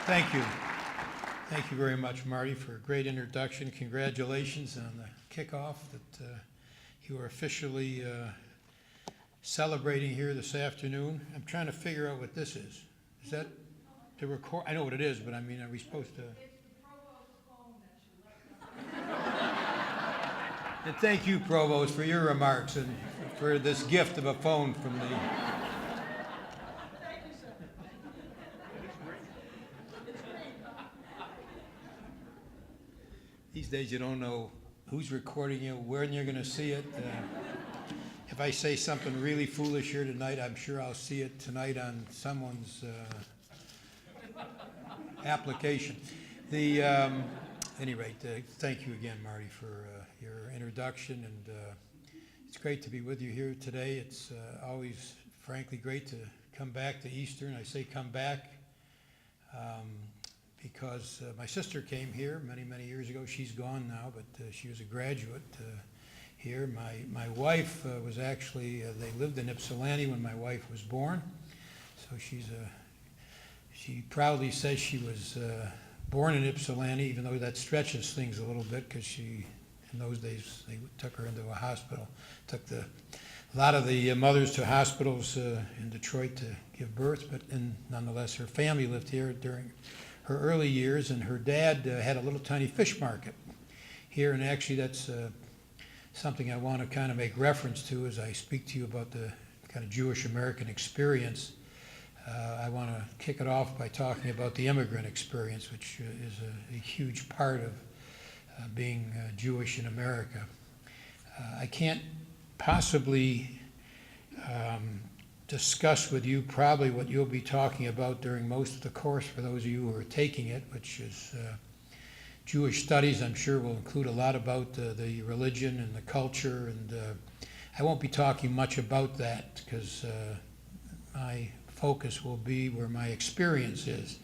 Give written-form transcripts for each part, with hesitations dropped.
Thank you. Thank you very much, Marty, for a great introduction. Congratulations on the kickoff that you are officially celebrating here this afternoon. I'm trying to figure out what this is. Is that the record? I know what it is, but I mean, are we supposed to? And thank you, Provost, for your remarks and for this gift of a phone from the... These days you don't know who's recording you, when you're going to see it. If I say something really foolish here tonight, I'm sure I'll see it tonight on someone's application. Any rate, thank you again, Marty, for your introduction, and it's great to be with you here today. It's always, frankly, great to come back to Eastern. I say come back because my sister came here many, many years ago. She's gone now, but she was a graduate here. My wife was actually, they lived in Ypsilanti when my wife was born, so she proudly says she was born in Ypsilanti, even though that stretches things a little bit, because in those days, they took her into a hospital, took a lot of the mothers to hospitals in Detroit to give birth, but nonetheless, her family lived here during her early years, and her dad had a little tiny fish market here, and actually that's something I want to kind of make reference to as I speak to you about the kind of Jewish American experience. I want to kick it off by talking about the immigrant experience, which is a huge part of being Jewish in America. I can't possibly discuss with you probably what you'll be talking about during most of the course for those of you who are taking it, which is Jewish studies. I'm sure will include a lot about the religion and the culture, and I won't be talking much about that because my focus will be where my experience is.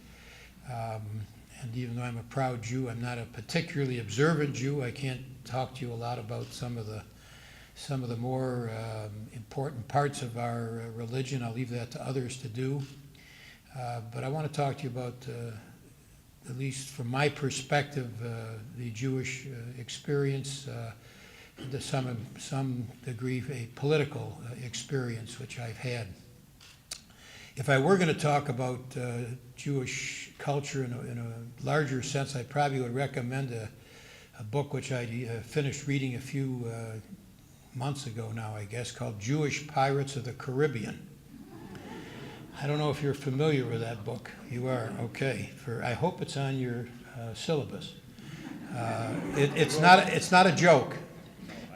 And even though I'm a proud Jew, I'm not a particularly observant Jew. I can't talk to you a lot about some of the more important parts of our religion. I'll leave that to others to do. But I want to talk to you about, at least from my perspective, the Jewish experience, to some degree a political experience which I've had. If I were going to talk about Jewish culture in a larger sense, I probably would recommend a book which I finished reading a few months ago now, I guess, called Jewish Pirates of the Caribbean. I don't know if you're familiar with that book. You are? Okay. I hope it's on your syllabus. It's not a joke,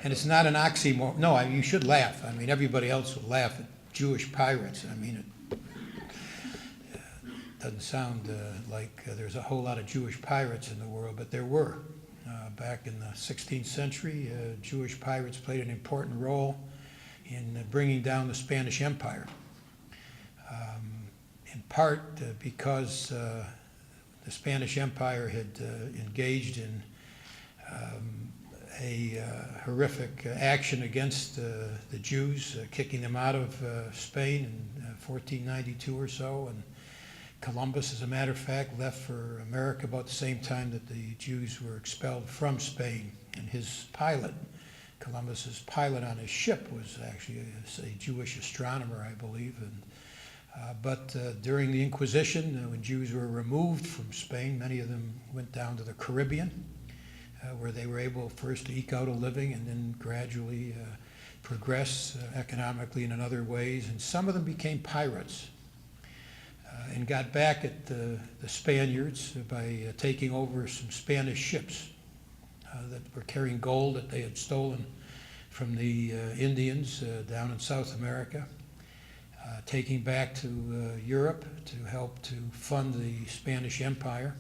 and it's not an oxymoron. No, you should laugh. I mean, everybody else will laugh at Jewish pirates. I mean, it doesn't sound like there's a whole lot of Jewish pirates in the world, but there were. Back in the 16th century, Jewish pirates played an important role in bringing down the Spanish Empire. In part because the Spanish Empire had engaged in a horrific action against the Jews, kicking them out of Spain in 1492 or so, and Columbus, as a matter of fact, left for America about the same time that the Jews were expelled from Spain. And his pilot, Columbus's pilot on his ship, was actually a Jewish astronomer, I believe. But during the Inquisition, when Jews were removed from Spain, many of them went down to the Caribbean, where they were able first to eke out a living and then gradually progress economically and in other ways. And some of them became pirates. And got back at the Spaniards by taking over some Spanish ships that were carrying gold that they had stolen from the Indians down in South America, taking back to Europe to help to fund the Spanish Empire.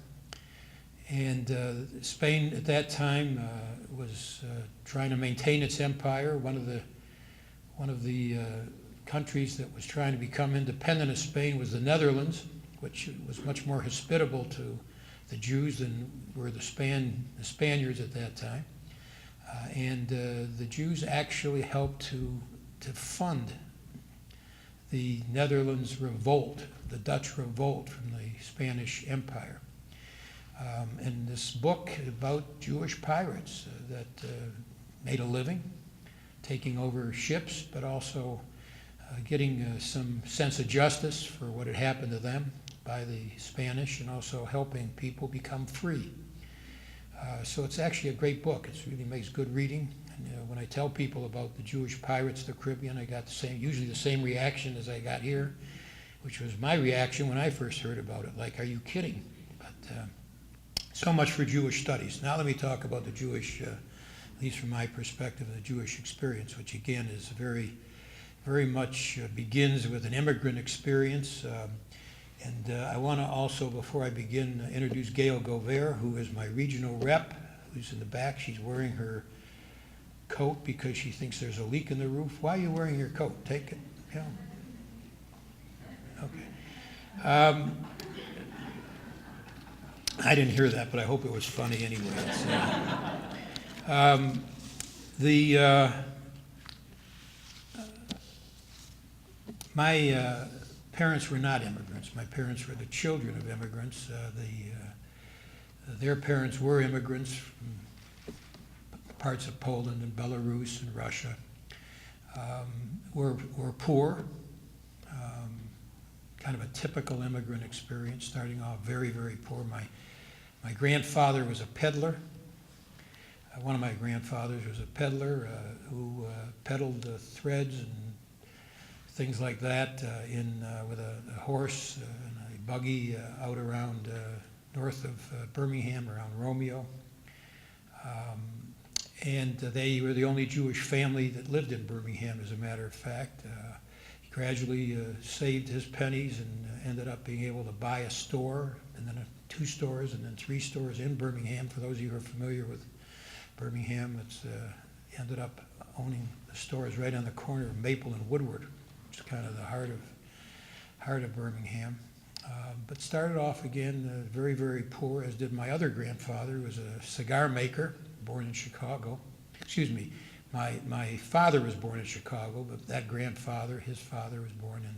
And Spain at that time was trying to maintain its empire. One of the countries that was trying to become independent of Spain was the Netherlands, which was much more hospitable to the Jews than were the Spaniards at that time. And the Jews actually helped to fund the Netherlands revolt, the Dutch revolt from the Spanish Empire. And this book about Jewish pirates that made a living, taking over ships, but also getting some sense of justice for what had happened to them by the Spanish, and also helping people become free. So it's actually a great book. It really makes good reading. And, when I tell people about the Jewish pirates of the Caribbean, I got usually the same reaction as I got here, which was my reaction when I first heard about it. Like, are you kidding? But so much for Jewish studies. Now let me talk about the Jewish, at least from my perspective, the Jewish experience, which again is very, very much begins with an immigrant experience. And I want to also, before I begin, introduce Gail Gover, who is my regional rep, who's in the back. She's wearing her coat because she thinks there's a leak in the roof. Why are you wearing your coat? Take it. Yeah. Okay. I didn't hear that, but I hope it was funny anyway. My parents were not immigrants. My parents were the children of immigrants. Their parents were immigrants from parts of Poland and Belarus and Russia. Were poor, kind of a typical immigrant experience, starting off very, very poor. My grandfather was a peddler. One of my grandfathers was a peddler who peddled threads and things like that with a horse and a buggy out around north of Birmingham, around Romeo. And they were the only Jewish family that lived in Birmingham, as a matter of fact. He gradually saved his pennies and ended up being able to buy a store, and then 2 stores, and then 3 stores in Birmingham. For those of you who are familiar with Birmingham, it's ended up owning the stores right on the corner of Maple and Woodward, which is kind of the heart of Birmingham. But started off again very, very poor, as did my other grandfather, who was a cigar maker, born in Chicago. Excuse me, my father was born in Chicago, but that grandfather, his father, was born in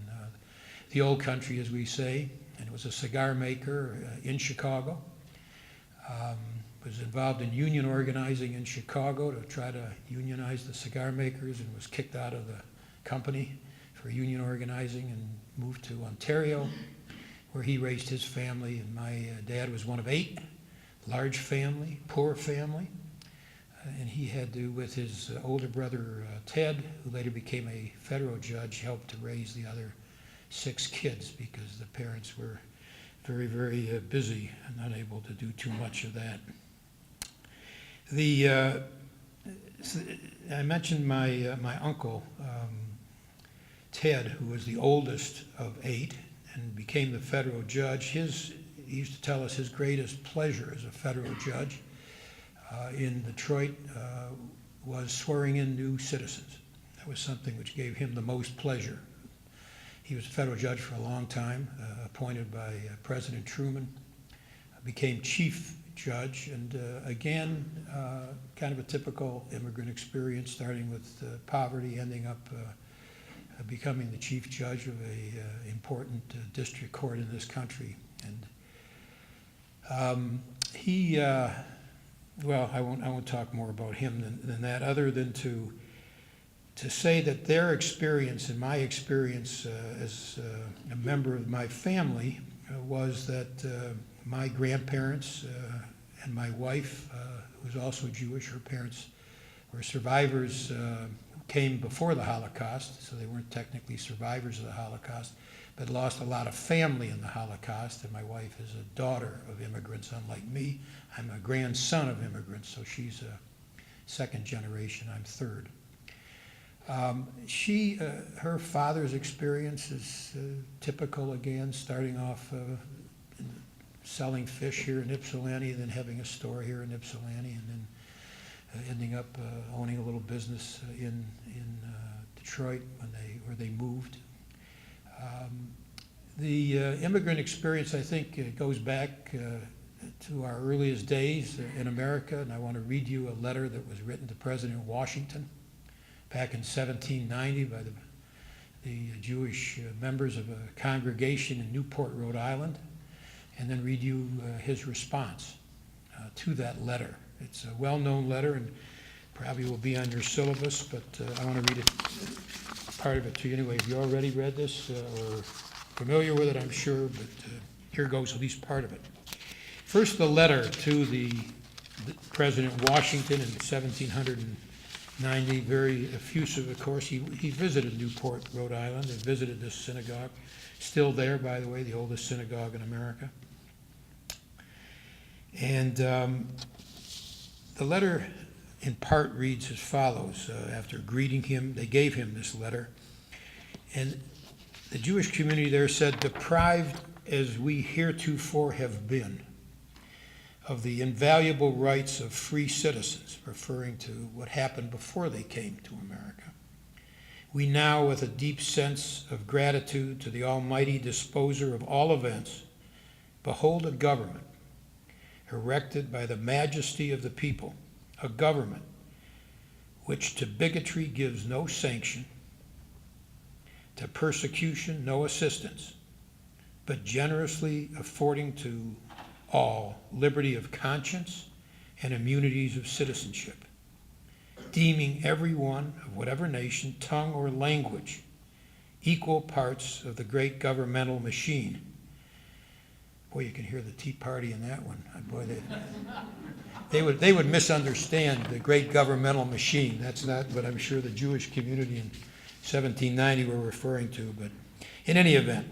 the old country, as we say, and was a cigar maker in Chicago. Was involved in union organizing in Chicago to try to unionize the cigar makers, and was kicked out of the company for union organizing and moved to Ontario, where he raised his family. And my dad was one of 8, large family, poor family. And he had to, with his older brother Ted, who later became a federal judge, help to raise the other 6 kids because the parents were very, very busy and unable to do too much of that. I mentioned my uncle, Ted, who was the oldest of 8 and became the federal judge. He used to tell us his greatest pleasure as a federal judge in Detroit was swearing in new citizens. That was something which gave him the most pleasure. He was a federal judge for a long time, appointed by President Truman, became chief judge, and again, kind of a typical immigrant experience, starting with poverty, ending up becoming the chief judge of a important district court in this country. And well, I won't talk more about him than that, other than to say that their experience and my experience as a member of my family was that my grandparents and my wife, who was also Jewish, her parents were survivors who came before the Holocaust, so they weren't technically survivors of the Holocaust, but lost a lot of family in the Holocaust. And my wife is a daughter of immigrants, unlike me. I'm a grandson of immigrants, so she's a 2nd generation, I'm 3rd. Her father's experience is typical again, starting off selling fish here in Ypsilanti, then having a store here in Ypsilanti, and then ending up owning a little business in Detroit where they moved. The immigrant experience, I think, goes back to our earliest days in America, and I want to read you a letter that was written to President Washington back in 1790 by the the Jewish members of a congregation in Newport, Rhode Island, and then read you his response to that letter. It's a well-known letter and probably will be on your syllabus, but I want to read part of it to you anyway. Have you already read this or familiar with it, I'm sure, but here goes at least part of it. First, the letter to the President Washington in 1790, very effusive, of course. He visited Newport, Rhode Island, and visited this synagogue. Still there, by the way, the oldest synagogue in America. And the letter, in part, reads as follows. After greeting him, they gave him this letter. And the Jewish community there said, "Deprived as we heretofore have been of the invaluable rights of free citizens," referring to what happened before they came to America, "we now, with a deep sense of gratitude to the Almighty Disposer of all events, behold a government erected by the majesty of the people, a government which to bigotry gives no sanction, to persecution no assistance, but generously affording to all liberty of conscience and immunities of citizenship, deeming every one of whatever nation, tongue, or language equal parts of the great governmental machine." Boy, you can hear the Tea Party in that one. Boy, they would misunderstand the great governmental machine. That's not what I'm sure the Jewish community in 1790 were referring to. But in any event,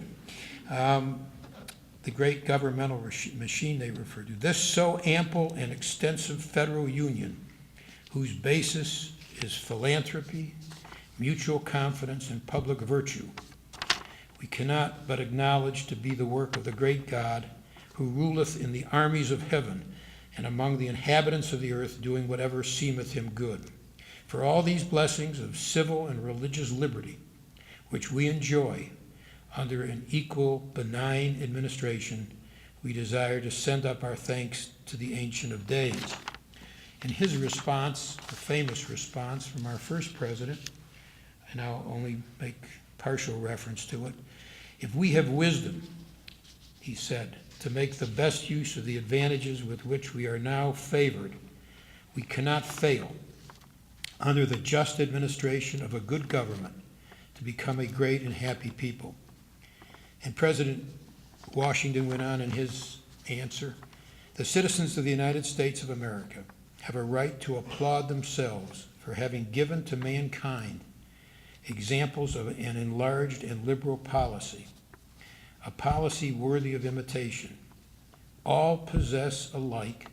the great governmental machine they refer to. This so ample and extensive federal union, whose basis is philanthropy, mutual confidence, and public virtue, we cannot but acknowledge to be the work of the great God, who ruleth in the armies of heaven and among the inhabitants of the earth, doing whatever seemeth him good. For all these blessings of civil and religious liberty, which we enjoy under an equal benign administration, we desire to send up our thanks to the Ancient of Days. In his response, the famous response from our first president, and I'll only make partial reference to it, "If we have wisdom," he said, "to make the best use of the advantages with which we are now favored, we cannot fail, under the just administration of a good government, to become a great and happy people." And President Washington went on in his answer, "The citizens of the United States of America have a right to applaud themselves for having given to mankind examples of an enlarged and liberal policy, a policy worthy of imitation. All possess alike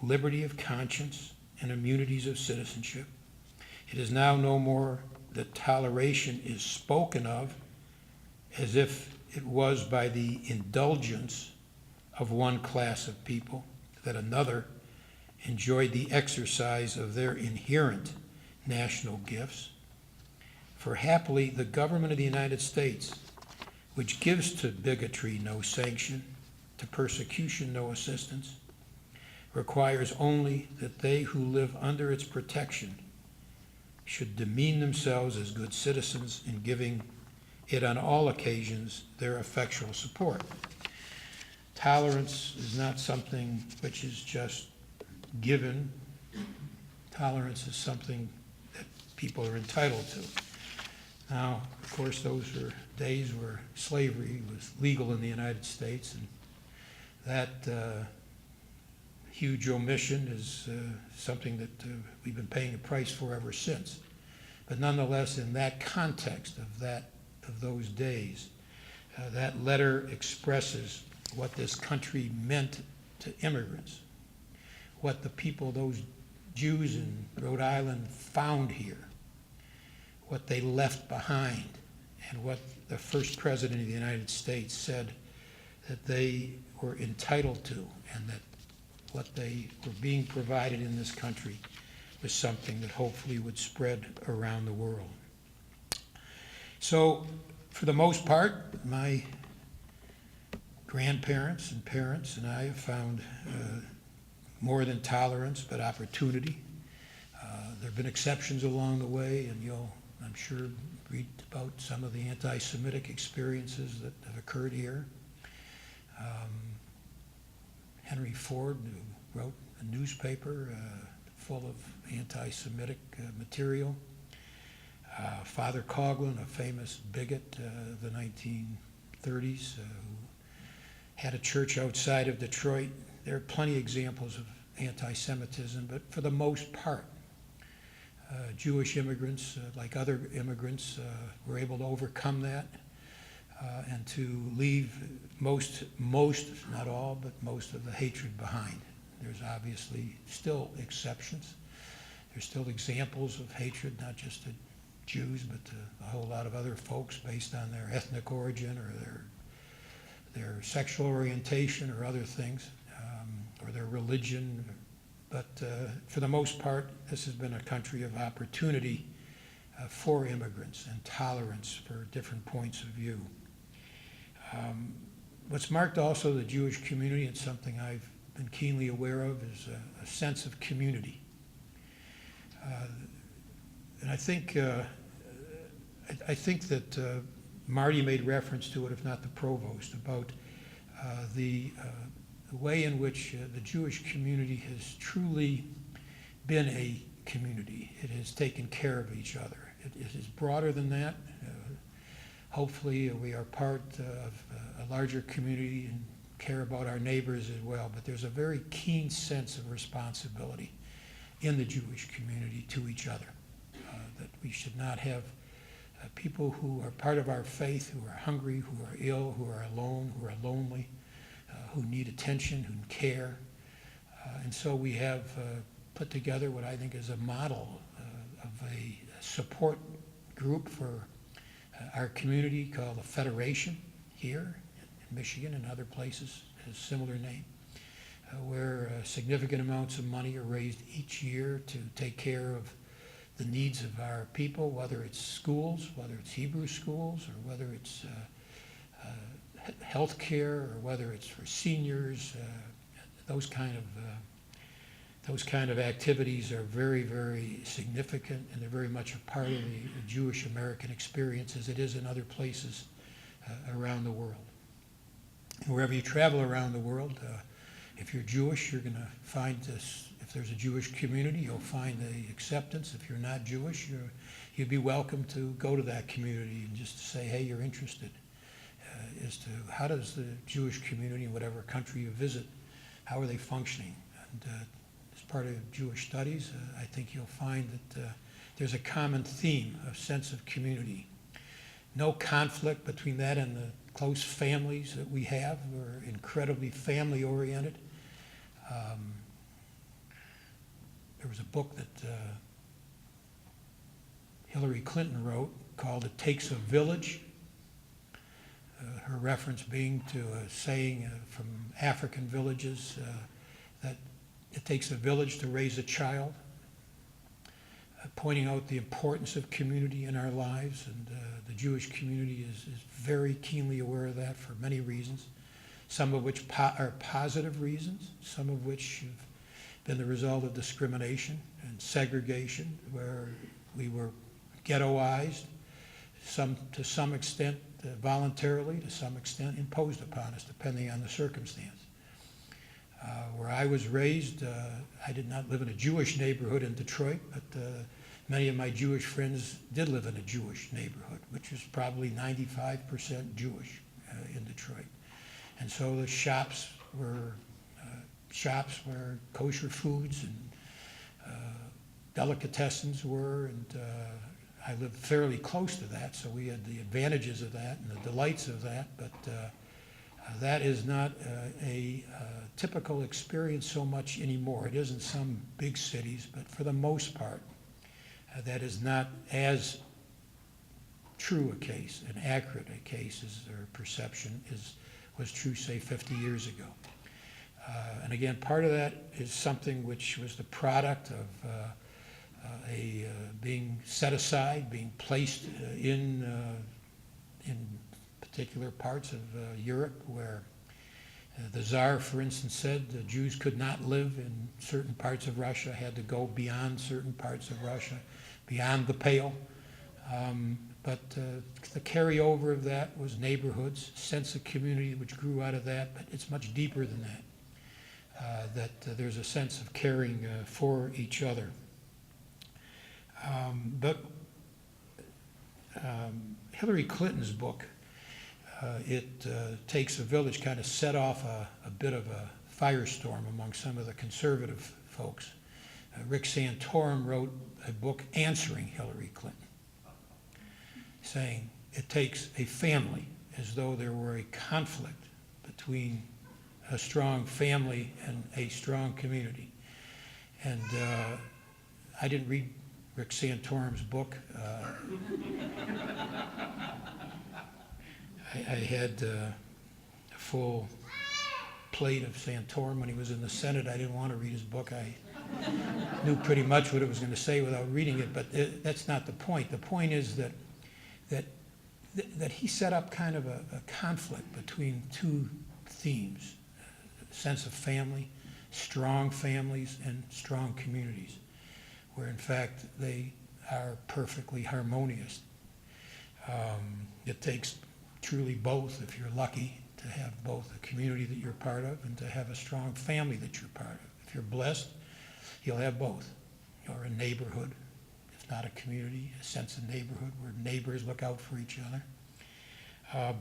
liberty of conscience and immunities of citizenship. It is now no more that toleration is spoken of as if it was by the indulgence of one class of people, that another enjoyed the exercise of their inherent national gifts. For happily the government of the United States, which gives to bigotry no sanction, to persecution no assistance, requires only that they who live under its protection should demean themselves as good citizens in giving it on all occasions their effectual support." Tolerance is not something which is just given. Tolerance is something that people are entitled to. Now, of course, those were days where slavery was legal in the United States, and that huge omission is something that we've been paying a price for ever since. But nonetheless, in that context of those days, that letter expresses what this country meant to immigrants, what the people, those Jews in Rhode Island, found here, what they left behind, and what the first president of the United States said that they were entitled to, and that what they were being provided in this country was something that hopefully would spread around the world. So, for the most part, my grandparents and parents and I have found more than tolerance, but opportunity. There have been exceptions along the way, and you'll I'm sure read about some of the anti-Semitic experiences that have occurred here. Henry Ford, who wrote a newspaper full of anti-Semitic material. Father Coughlin, a famous bigot of the 1930s, who had a church outside of Detroit. There are plenty of examples of anti-Semitism, but for the most part, Jewish immigrants, like other immigrants, were able to overcome that and to leave most, not all, but most of the hatred behind. There's obviously still exceptions. There's still examples of hatred, not just to Jews, but to a whole lot of other folks based on their ethnic origin or their sexual orientation or other things, or their religion. But for the most part, this has been a country of opportunity for immigrants and tolerance for different points of view. What's marked also the Jewish community, and something I've been keenly aware of, is a sense of community. And I think that Marty made reference to it, if not the provost, about the way in which the Jewish community has truly been a community. It has taken care of each other. It is broader than that. Hopefully we are part of a larger community and care about our neighbors as well, but there's a very keen sense of responsibility in the Jewish community to each other, that we should not have people who are part of our faith, who are hungry, who are ill, who are alone, who are lonely, who need attention, who care. And so we have put together what I think is a model of a support group for our community called the Federation here in Michigan and other places, has a similar name, where significant amounts of money are raised each year to take care of the needs of our people, whether it's schools, whether it's Hebrew schools, or whether it's health care, or whether it's for seniors. Those kind of activities are very, very significant, and they're very much a part of the Jewish American experience, as it is in other places around the world. And wherever you travel around the world, if you're Jewish, you're going to find this. If there's a Jewish community, you'll find the acceptance. If you're not Jewish, you'd be welcome to go to that community and just to say, hey, you're interested, as to how does the Jewish community in whatever country you visit, how are they functioning? And as part of Jewish studies, I think you'll find that there's a common theme of sense of community. No conflict between that and the close families that we have. We're incredibly family-oriented. There was a book that Hillary Clinton wrote called It Takes a Village. Her reference being to a saying from African villages that it takes a village to raise a child, pointing out the importance of community in our lives, and the Jewish community is very keenly aware of that for many reasons, some of which are positive reasons, some of which have been the result of discrimination and segregation, where we were ghettoized, to some extent voluntarily, to some extent imposed upon us, depending on the circumstance. Where I was raised, I did not live in a Jewish neighborhood in Detroit, but many of my Jewish friends did live in a Jewish neighborhood, which was probably 95% Jewish in Detroit. And so the shops where kosher foods and delicatessens were, and I lived fairly close to that, so we had the advantages of that and the delights of that, but that is not a typical experience so much anymore. It is in some big cities, but for the most part, that is not as true a case, and accurate a case as their perception was true, say, 50 years ago. And again, part of that is something which was the product of being set aside, being placed in particular parts of Europe, where the Tsar, for instance, said the Jews could not live in certain parts of Russia, had to go beyond certain parts of Russia, beyond the Pale. But the carryover of that was neighborhoods, sense of community which grew out of that, but it's much deeper than that. There's a sense of caring for each other. But Hillary Clinton's book, it takes a village, kind of set off a bit of a firestorm among some of the conservative folks. Rick Santorum wrote a book answering Hillary Clinton, saying it takes a family, as though there were a conflict between a strong family and a strong community. And I didn't read Rick Santorum's book. I had a full plate of Santorum when he was in the Senate. I didn't want to read his book. I knew pretty much what it was going to say without reading it, but that's not the point. The point is that he set up kind of a conflict between two themes: sense of family, strong families, and strong communities, where in fact they are perfectly harmonious. It takes truly both, if you're lucky, to have both a community that you're part of and to have a strong family that you're part of. If you're blessed, you'll have both. Or a neighborhood, if not a community, a sense of neighborhood where neighbors look out for each other.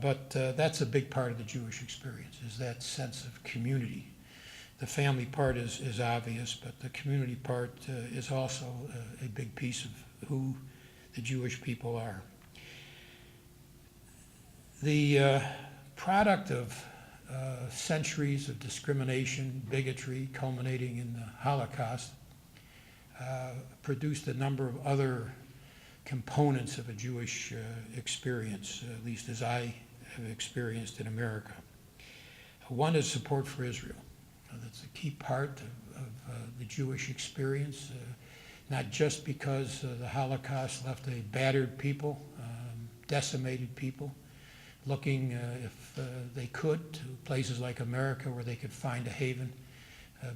But that's a big part of the Jewish experience, is that sense of community. The family part is obvious, but the community part is also a big piece of who the Jewish people are. The product of centuries of discrimination, bigotry, culminating in the Holocaust, produced a number of other components of a Jewish experience, at least as I have experienced in America. One is support for Israel. That's a key part of the Jewish experience, not just because the Holocaust left a battered people, decimated people, looking, if they could, to places like America where they could find a haven,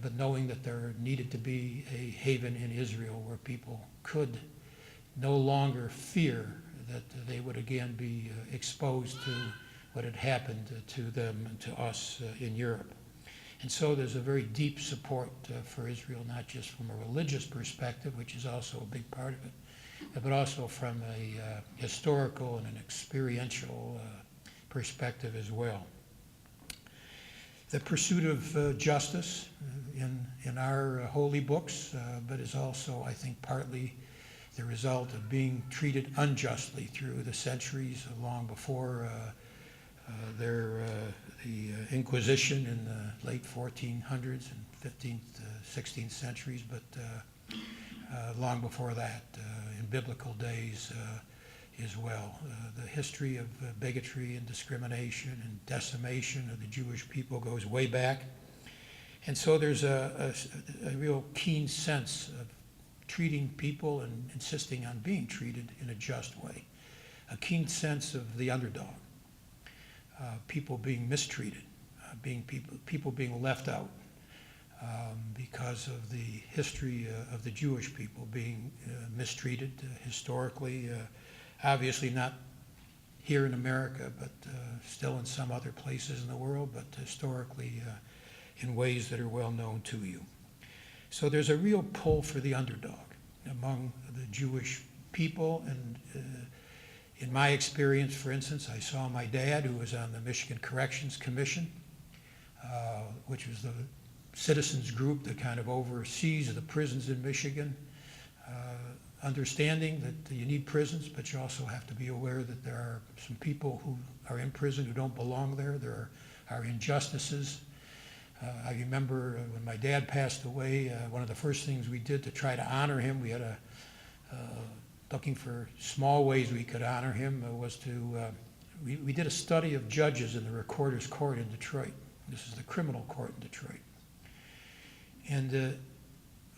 but knowing that there needed to be a haven in Israel where people could no longer fear that they would again be exposed to what had happened to them and to us in Europe. And so there's a very deep support for Israel, not just from a religious perspective, which is also a big part of it, but also from a historical and an experiential perspective as well. The pursuit of justice in our holy books, but is also, I think, partly the result of being treated unjustly through the centuries, long before the Inquisition in the late 1400s and 15th, 16th centuries, but long before that, in biblical days as well. The history of bigotry and discrimination and decimation of the Jewish people goes way back. And so there's a real keen sense of treating people and insisting on being treated in a just way. A keen sense of the underdog, people being mistreated, people being left out because of the history of the Jewish people being mistreated historically, obviously not here in America, but still in some other places in the world, but historically in ways that are well known to you. So there's a real pull for the underdog among the Jewish people. And in my experience, for instance, I saw my dad, who was on the Michigan Corrections Commission, which was the citizens group that kind of oversees the prisons in Michigan, understanding that you need prisons, but you also have to be aware that there are some people who are in prison who don't belong there. There are injustices. I remember when my dad passed away, one of the first things we did to try to honor him, we had looking for small ways we could honor him, was we did a study of judges in the Recorder's Court in Detroit. This is the criminal court in Detroit. And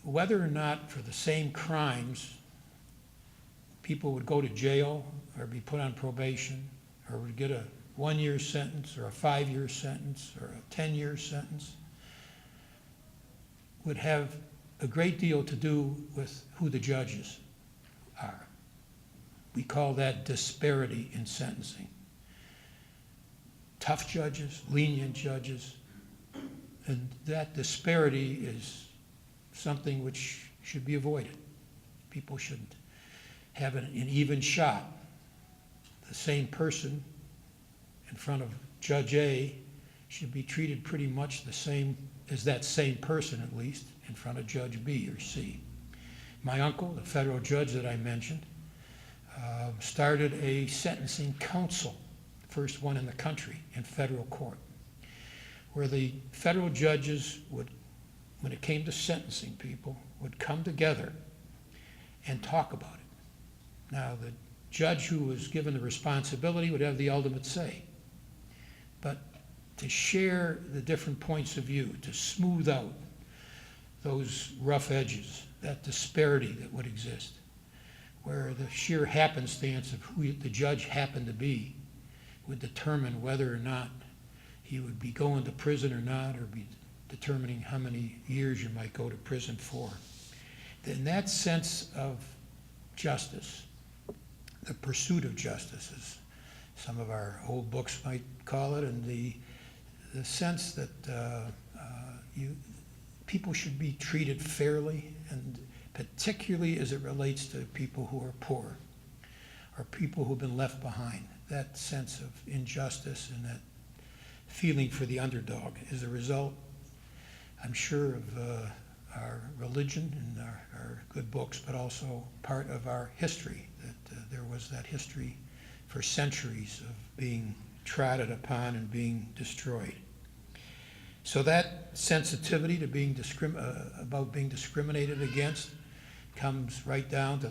whether or not for the same crimes people would go to jail or be put on probation or would get a 1-year sentence or a 5-year sentence or a 10-year sentence would have a great deal to do with who the judges are. We call that disparity in sentencing. Tough judges, lenient judges, and that disparity is something which should be avoided. People shouldn't have an even shot. The same person in front of Judge A should be treated pretty much the same as that same person, at least, in front of Judge B or C. My uncle, the federal judge that I mentioned, started a sentencing council, first one in the country in federal court, where the federal judges would, when it came to sentencing people, would come together and talk about it. Now, the judge who was given the responsibility would have the ultimate say. But to share the different points of view, to smooth out those rough edges, that disparity that would exist, where the sheer happenstance of who the judge happened to be would determine whether or not he would be going to prison or not, or be determining how many years you might go to prison for. In that sense of justice, the pursuit of justice, as some of our old books might call it, and the sense that people should be treated fairly, and particularly as it relates to people who are poor or people who've been left behind. That sense of injustice and that feeling for the underdog is a result, I'm sure, of our religion and our good books, but also part of our history, that there was that history for centuries of being trodden upon and being destroyed. So that sensitivity to being about being discriminated against comes right down to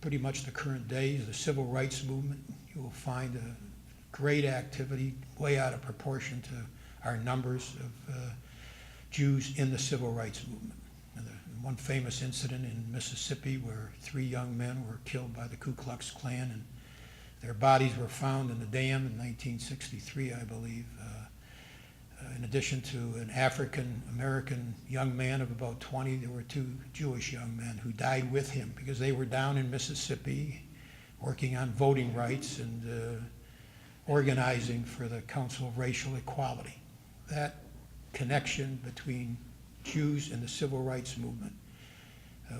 pretty much the current days, the civil rights movement. You will find a great activity, way out of proportion to our numbers of Jews in the civil rights movement. And one famous incident in Mississippi where 3 young men were killed by the Ku Klux Klan, and their bodies were found in the dam in 1963, I believe. In addition to an African-American young man of about 20, there were 2 Jewish young men who died with him because they were down in Mississippi working on voting rights and organizing for the Council of Racial Equality. That connection between Jews and the civil rights movement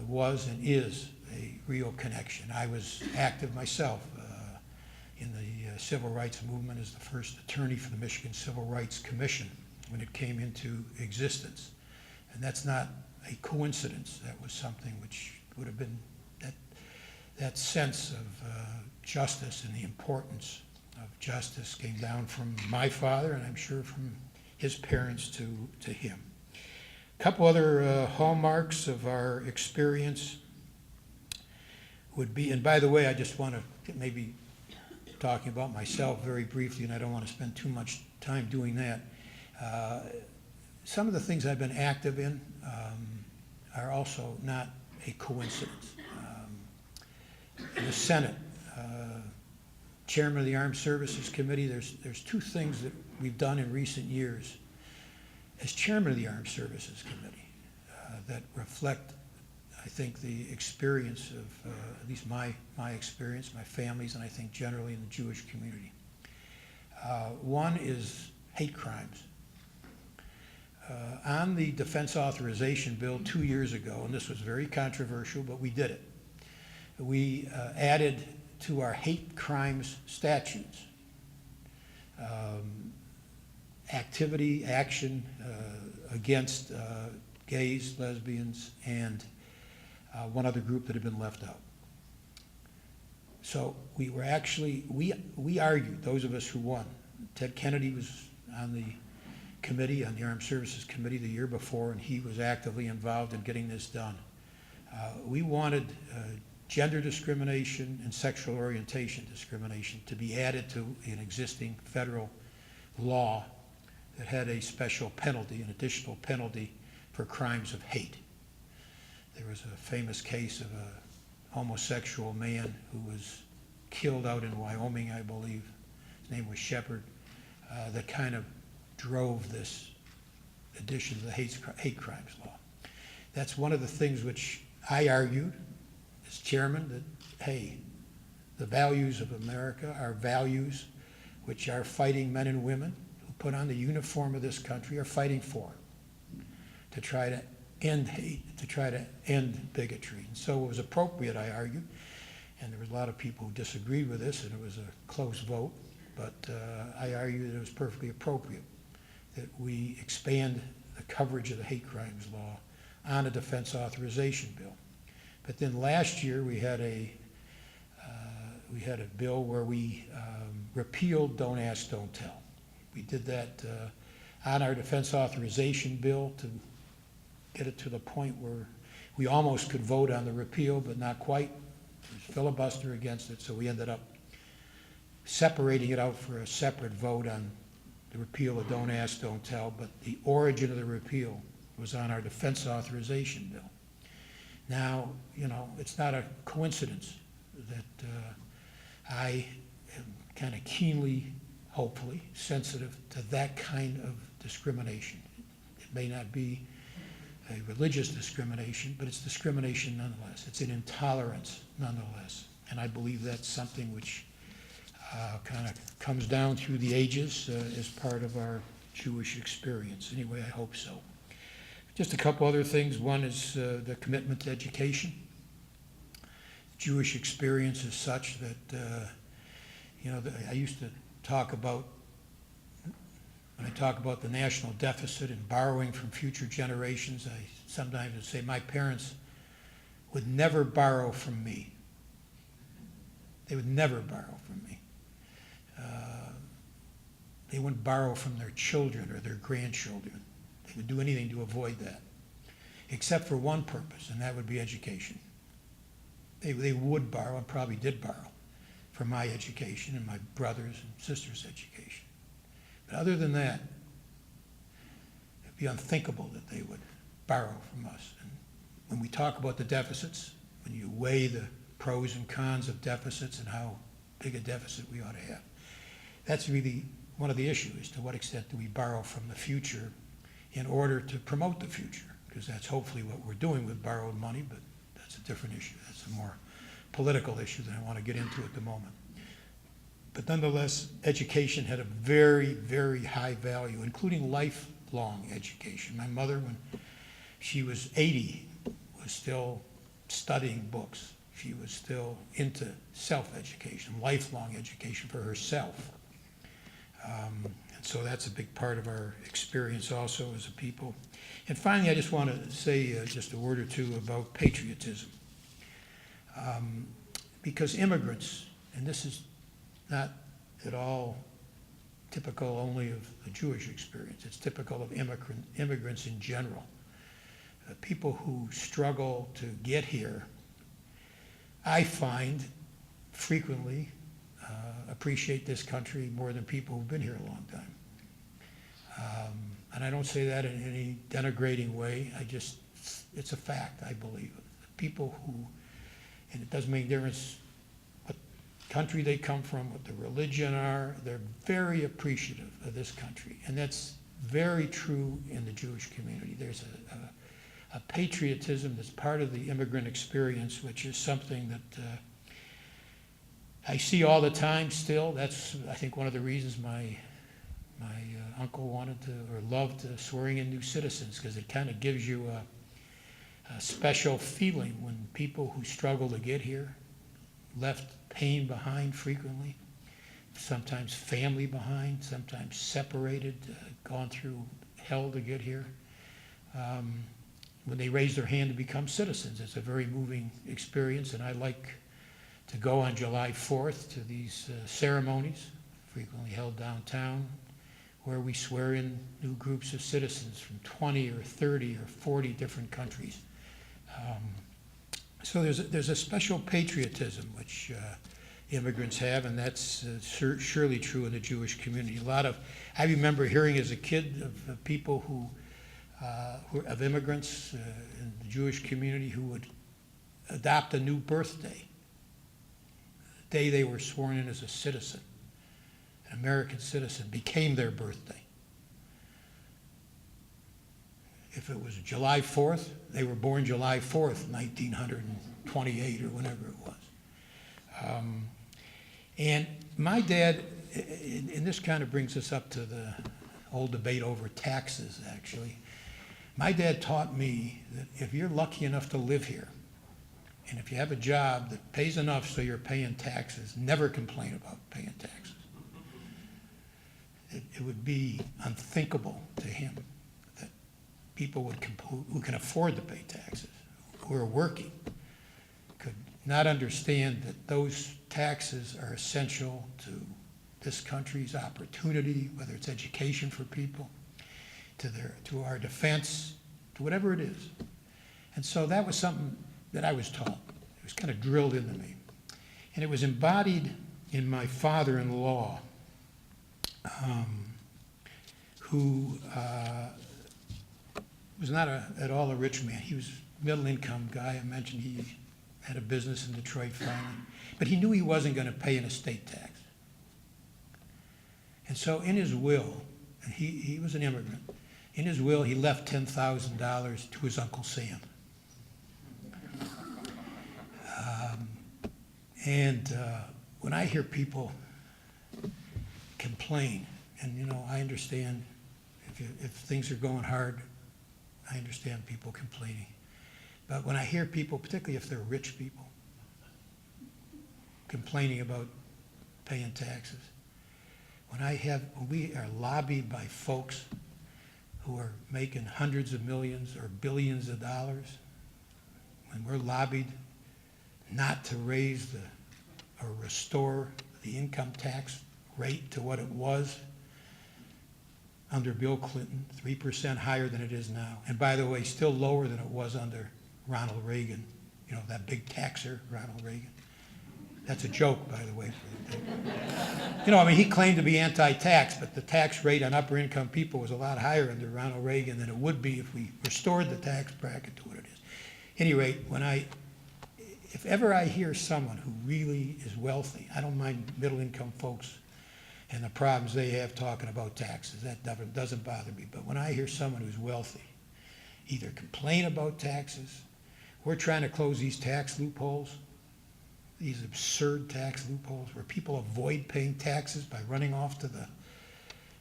was and is a real connection. I was active myself in the civil rights movement as the first attorney for the Michigan Civil Rights Commission when it came into existence. And that's not a coincidence. That was something which would have been, that sense of justice and the importance of justice came down from my father, and I'm sure from his parents to him. A couple other hallmarks of our experience would be, and by the way, I just want to maybe talking about myself very briefly, and I don't want to spend too much time doing that. Some of the things I've been active in are also not a coincidence. In the Senate, Chairman of the Armed Services Committee, there's 2 things that we've done in recent years as Chairman of the Armed Services Committee that reflect, I think, the experience of, at least my experience, my family's, and I think generally in the Jewish community. One is hate crimes. On the Defense Authorization Bill 2 years ago, and this was very controversial, but we did it, we added to our hate crimes statutes action against gays, lesbians, and one other group that had been left out. So we were actually, we argued, those of us who won. Ted Kennedy was on the committee, on the Armed Services Committee the year before, and he was actively involved in getting this done. We wanted gender discrimination and sexual orientation discrimination to be added to an existing federal law that had a special penalty, an additional penalty for crimes of hate. There was a famous case of a homosexual man who was killed out in Wyoming, I believe. His name was Shepard, that kind of drove this addition to the hate crimes law. That's one of the things which I argued as chairman, that, hey, the values of America, our values, which our fighting men and women who put on the uniform of this country are fighting for, to try to end hate, to try to end bigotry. And so it was appropriate, I argued, and there was a lot of people who disagreed with this, and it was a close vote, but I argued that it was perfectly appropriate that we expand the coverage of the hate crimes law on a defense authorization bill. But then last year we had a bill where we repealed Don't Ask, Don't Tell. We did that on our defense authorization bill to get it to the point where we almost could vote on the repeal, but not quite. There was filibuster against it, so we ended up separating it out for a separate vote on the repeal of Don't Ask, Don't Tell, but the origin of the repeal was on our defense authorization bill. Now, you know, it's not a coincidence that I am kind of keenly, hopefully, sensitive to that kind of discrimination. It may not be a religious discrimination, but it's discrimination nonetheless. It's an intolerance nonetheless. And I believe that's something which kind of comes down through the ages as part of our Jewish experience. Anyway, I hope so. Just a couple other things. One is the commitment to education. Jewish experience is such that, you know, I used to talk about, when I talk about the national deficit and borrowing from future generations, I sometimes would say my parents would never borrow from me. They would never borrow from me. They wouldn't borrow from their children or their grandchildren. They would do anything to avoid that, except for one purpose, and that would be education. They would borrow, and probably did borrow, for my education and my brothers and sisters' education. But other than that, it'd be unthinkable that they would borrow from us. And when we talk about the deficits, when you weigh the pros and cons of deficits and how big a deficit we ought to have, that's really one of the issues. To what extent do we borrow from the future in order to promote the future? Because that's hopefully what we're doing with borrowed money, but that's a different issue. That's a more political issue than I want to get into at the moment. But nonetheless, education had a very, very high value, including lifelong education. My mother, when she was 80, was still studying books. She was still into self-education, lifelong education for herself. And so that's a big part of our experience also as a people. And finally, I just want to say just a word or two about patriotism. Because immigrants, and this is not at all typical only of the Jewish experience, it's typical of immigrants in general. People who struggle to get here, I find frequently appreciate this country more than people who've been here a long time. And I don't say that in any denigrating way. It's a fact, I believe. People who, and it doesn't make a difference what country they come from, what their religion are, they're very appreciative of this country. And that's very true in the Jewish community. There's a patriotism that's part of the immigrant experience, which is something that I see all the time still. That's, I think, one of the reasons my uncle wanted to, or loved swearing in new citizens, because it kind of gives you a special feeling when people who struggle to get here, left pain behind frequently, sometimes family behind, sometimes separated, gone through hell to get here. When they raise their hand to become citizens, it's a very moving experience, and I like to go on July 4th to these ceremonies, frequently held downtown, where we swear in new groups of citizens from 20 or 30 or 40 different countries. So there's a special patriotism which immigrants have, and that's surely true in the Jewish community. I remember hearing as a kid of people of immigrants in the Jewish community who would adopt a new birthday the day they were sworn in as a citizen. An American citizen became their birthday. If it was July 4th, they were born July 4th, 1928 or whenever it was. And my dad, and this kind of brings us up to the whole debate over taxes, actually. My dad taught me that if you're lucky enough to live here, and if you have a job that pays enough so you're paying taxes, never complain about paying taxes. It would be unthinkable to him that people who can afford to pay taxes, who are working, could not understand that those taxes are essential to this country's opportunity, whether it's education for people, to our defense, to whatever it is. And so that was something that I was taught. It was kind of drilled into me. And it was embodied in my father-in-law, who was not at all a rich man. He was a middle-income guy. I mentioned he had a business in Detroit finally. But he knew he wasn't going to pay an estate tax. And so in his will, and he was an immigrant, in his will he left $10,000 to his Uncle Sam. When I hear people complain, and you know, I understand if things are going hard, I understand people complaining. But when I hear people, particularly if they're rich people, complaining about paying taxes, when we are lobbied by folks who are making hundreds of millions or billions of dollars, when we're lobbied not to raise or restore the income tax rate to what it was under Bill Clinton, 3% higher than it is now. And by the way, still lower than it was under Ronald Reagan, you know, that big taxer, Ronald Reagan. That's a joke, by the way. You know, I mean, he claimed to be anti-tax, but the tax rate on upper income people was a lot higher under Ronald Reagan than it would be if we restored the tax bracket to what it is. At any rate, if ever I hear someone who really is wealthy, I don't mind middle income folks and the problems they have talking about taxes. That doesn't bother me. But when I hear someone who's wealthy either complain about taxes, we're trying to close these tax loopholes, these absurd tax loopholes where people avoid paying taxes by running off to the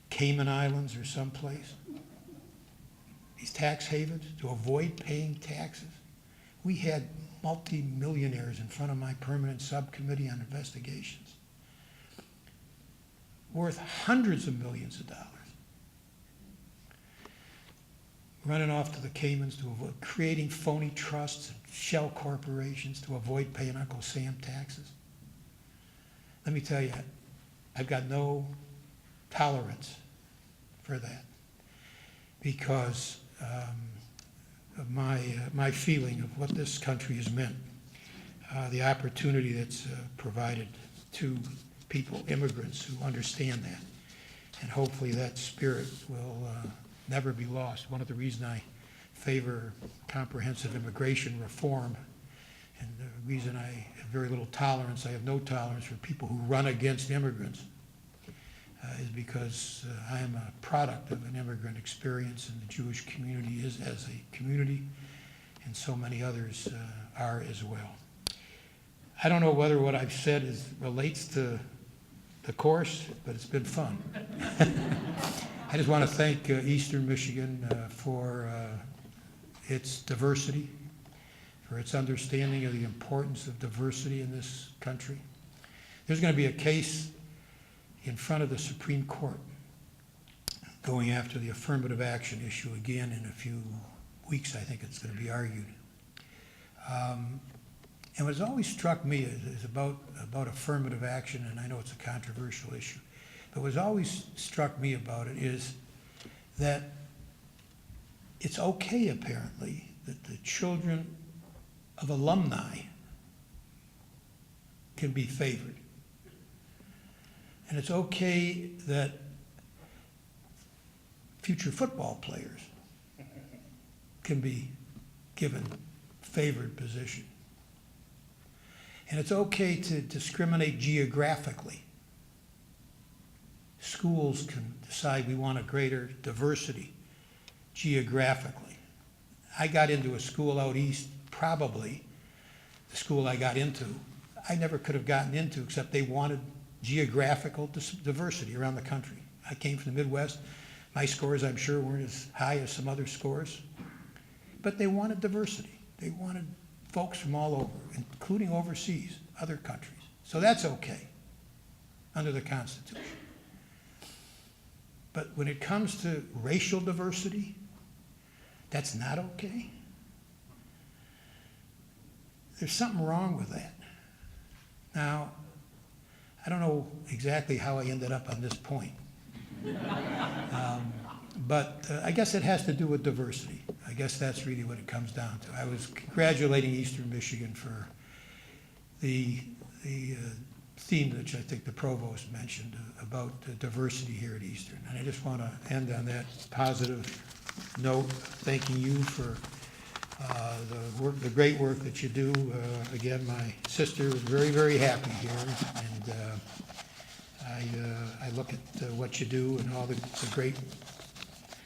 Cayman Islands or someplace. These tax havens to avoid paying taxes. We had multi-millionaires in front of my permanent subcommittee on investigations worth hundreds of millions of dollars, running off to the Caymans to avoid creating phony trusts and shell corporations to avoid paying Uncle Sam taxes. Let me tell you, I've got no tolerance for that because of my feeling of what this country has meant, the opportunity that's provided to people, immigrants who understand that. And hopefully that spirit will never be lost. One of the reasons I favor comprehensive immigration reform, and the reason I have very little tolerance, I have no tolerance for people who run against immigrants, is because I am a product of an immigrant experience, and the Jewish community is as a community, and so many others are as well. I don't know whether what I've said relates to the course, but it's been fun. I just want to thank Eastern Michigan for its diversity, for its understanding of the importance of diversity in this country. There's going to be a case in front of the Supreme Court going after the affirmative action issue again in a few weeks. I think it's going to be argued. And what's always struck me is about affirmative action, and I know it's a controversial issue, but what's always struck me about it is that it's okay, apparently, that the children of alumni can be favored. And it's okay that future football players can be given favored position. And it's okay to discriminate geographically. Schools can decide we want a greater diversity geographically. I got into a school out east, probably the school I got into, I never could have gotten into except they wanted geographical diversity around the country. I came from the Midwest. My scores, I'm sure, weren't as high as some other scores. But they wanted diversity. They wanted folks from all over, including overseas, other countries. So that's okay under the Constitution. But when it comes to racial diversity, that's not okay. There's something wrong with that. Now, I don't know exactly how I ended up on this point. But I guess it has to do with diversity. I guess that's really what it comes down to. I was congratulating Eastern Michigan for the theme which I think the provost mentioned about diversity here at Eastern. And I just want to end on that positive note, thanking you for the great work that you do. Again, my sister was very, very happy here, and I look at what you do and all the great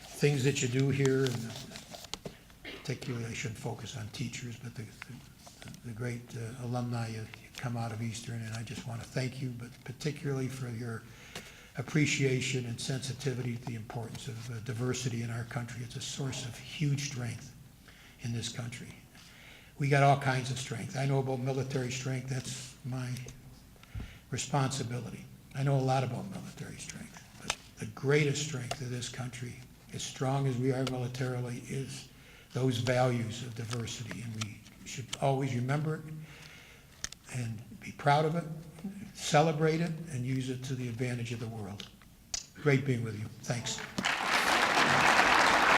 things that you do here, and particularly I shouldn't focus on teachers, but the great alumni you come out of Eastern, and I just want to thank you, but particularly for your appreciation and sensitivity to the importance of diversity in our country. It's a source of huge strength in this country. We got all kinds of strength. I know about military strength. That's my responsibility. I know a lot about military strength, but the greatest strength of this country, as strong as we are militarily, is those values of diversity, and we should always remember it and be proud of it, celebrate it, and use it to the advantage of the world. Great being with you. Thanks.